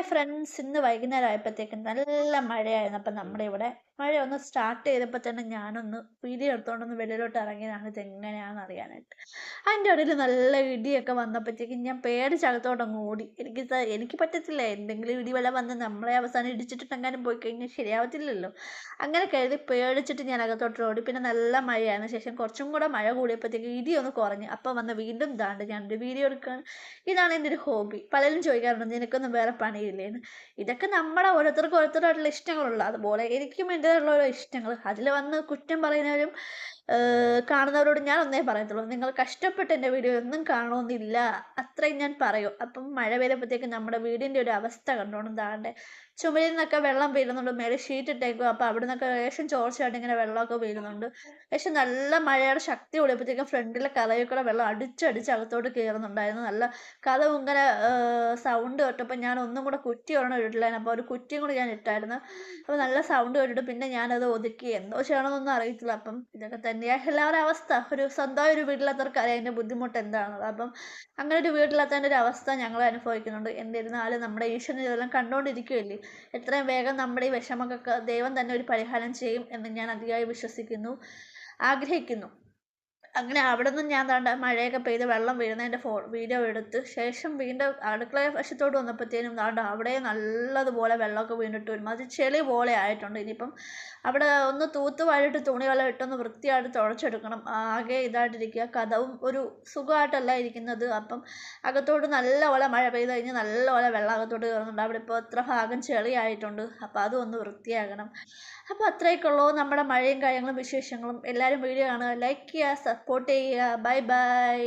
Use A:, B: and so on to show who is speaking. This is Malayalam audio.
A: ഹായ് ഫ്രണ്ട്സ്, ഇന്ന് വൈകുന്നേരം ആയപ്പോഴത്തേക്കും നല്ല മഴയായിരുന്നു. അപ്പം നമ്മുടെ ഇവിടെ മഴ ഒന്ന് സ്റ്റാർട്ട് ചെയ്തപ്പോൾ തന്നെ ഞാനൊന്ന് വീഡിയോ എടുത്തോണ്ടൊന്ന് വെളിയിലോട്ട് ഇറങ്ങിയതാണ് ഇതെങ്ങനെയാണെന്ന് അറിയാനായിട്ട്. അതിൻ്റെ ഇടയിൽ നല്ല ഇടിയൊക്കെ വന്നപ്പോഴത്തേക്കും ഞാൻ പേടിച്ചകത്തോട്ടങ്ങ് ഓടി. എനിക്ക് പറ്റത്തില്ല, എന്തെങ്കിലും ഇടി വല്ല വന്ന് നമ്മളെ അവസാനം ഇടിച്ചിട്ടെങ്ങാനും പോയി കഴിഞ്ഞാൽ ശരിയാവത്തില്ലല്ലോ. അങ്ങനെ കരുതി പേടിച്ചിട്ട് ഞാൻ അകത്തോട്ട് ഓടി. പിന്നെ നല്ല മഴയായതിനു ശേഷം കുറച്ചും കൂടെ മഴ കൂടിയപ്പോഴത്തേക്കും ഇടി ഒന്ന് കുറഞ്ഞു. അപ്പം വന്ന് വീണ്ടും ദാണ്ട് ഞാനൊരു വീഡിയോ എടുക്കുകയാണ്. ഇതാണ് എൻ്റെ ഒരു ഹോബി. പലരും ചോദിക്കാറുണ്ട് നിനക്കൊന്നും വേറെ പണിയില്ലേന്ന്. ഇതൊക്കെ നമ്മുടെ ഓരോരുത്തർക്കും ഓരോരുത്തരായിട്ടുള്ള ഇഷ്ടങ്ങളുള്ള അതുപോലെ എനിക്കും എൻ്റെതായിട്ടുള്ള ഓരോ ഇഷ്ടങ്ങൾ. അതിൽ വന്ന് കുറ്റം പറയുന്നവരും കാണുന്നവരോട് ഞാൻ ഒന്നേ പറയത്തുള്ളൂ, നിങ്ങൾ കഷ്ടപ്പെട്ട് എൻ്റെ വീഡിയോ ഒന്നും കാണണമെന്നില്ല, അത്രയും ഞാൻ പറയും. അപ്പം മഴ പെയ്തപ്പോഴത്തേക്കും നമ്മുടെ വീടിൻ്റെ ഒരു അവസ്ഥ കണ്ടോണം. താണ്ടെ ചുമരിൽ നിന്നൊക്കെ വെള്ളം വീഴുന്നുണ്ട്. മേലെ ഷീറ്റ് ഇട്ടേക്കും. അപ്പോൾ അവിടെ നിന്നൊക്കെ ലേശം ചോർച്ചയായിട്ട് ഇങ്ങനെ വെള്ളമൊക്കെ വീഴുന്നുണ്ട്. പക്ഷെ നല്ല മഴയുടെ ശക്തി കൂടിയപ്പോഴത്തേക്കും ഫ്രണ്ടിലെ കതകിൽ കൂടെ വെള്ളം അടിച്ചടിച്ച് അകത്തോട്ട് കയറുന്നുണ്ടായിരുന്നു. നല്ല കതവ് ഇങ്ങനെ സൗണ്ട് കേട്ടപ്പോൾ ഞാൻ ഒന്നും കൂടെ കുറ്റി ഒരെണ്ണം ഇട്ടില്ലായിരുന്നു. അപ്പോൾ ഒരു കുറ്റിയും കൂടി ഞാൻ ഇട്ടായിരുന്നു. അപ്പോൾ നല്ല സൗണ്ട് കേട്ടിട്ട് പിന്നെ ഞാനത് ഒതുക്കി. എന്തോ ചെയ്യണമെന്നൊന്നും അറിയത്തില്ല. അപ്പം ഇതൊക്കെ തന്നെയാണ് എല്ലാവരുടെ അവസ്ഥ. ഒരു സ്വന്തമായ ഒരു വീട്ടില്ലാത്തവർക്ക് അറിയാം അതിൻ്റെ ബുദ്ധിമുട്ട് എന്താണെന്നുള്ളത്. അപ്പം അങ്ങനെ ഒരു വീട്ടില്ലാത്തതിൻ്റെ ഒരു അവസ്ഥ ഞങ്ങൾ അനുഭവിക്കുന്നുണ്ട്. എന്നിരുന്നാലും നമ്മുടെ ഈശ്വരൻ ഇതെല്ലാം കണ്ടുകൊണ്ടിരിക്കുകയല്ലേ. എത്രയും വേഗം നമ്മുടെ ഈ വിഷമങ്ങൾക്ക് ദൈവം തന്നെ ഒരു പരിഹാരം ചെയ്യും എന്ന് ഞാൻ അതിയായി വിശ്വസിക്കുന്നു, ആഗ്രഹിക്കുന്നു. അങ്ങനെ അവിടെ നിന്ന് ഞാൻ ദാണ്ട മഴയൊക്കെ പെയ്ത് വെള്ളം വീഴുന്നതിൻ്റെ വീഡിയോ എടുത്ത് ശേഷം വീണ്ടും അടുക്കള വശത്തോട്ട് വന്നപ്പോഴത്തേനും ദാണ്ട അവിടെ നല്ലതുപോലെ വെള്ളമൊക്കെ വീണിട്ട് ഒരുമാതിരി ചെളി പോലെ ആയിട്ടുണ്ട്. ഇനിയിപ്പം അവിടെ ഒന്ന് തൂത്ത് വാരിയിട്ട് തുണികളെ ഇട്ടൊന്ന് വൃത്തിയായിട്ട് തുടച്ചെടുക്കണം. ആകെ ഇതായിട്ടിരിക്കുക. കഥവും ഒരു സുഖമായിട്ടല്ല ഇരിക്കുന്നത്. അപ്പം അകത്തോട്ട് നല്ലപോലെ മഴ പെയ്ത് കഴിഞ്ഞ് നല്ലപോലെ വെള്ളം അകത്തോട്ട് കയറുന്നുണ്ട്. അവിടെ ഇപ്പോൾ എത്ര ഭാഗം ചെളിയായിട്ടുണ്ട്. അപ്പോൾ അതും ഒന്ന് വൃത്തിയാകണം. അപ്പോൾ അത്രയൊക്കെയുള്ളൂ നമ്മുടെ മഴയും കാര്യങ്ങളും വിശേഷങ്ങളും. എല്ലാവരും വീഡിയോ കാണുക, ലൈക്ക് ചെയ്യുക, സപ്പോർട്ട് ചെയ്യുക. Bye bye.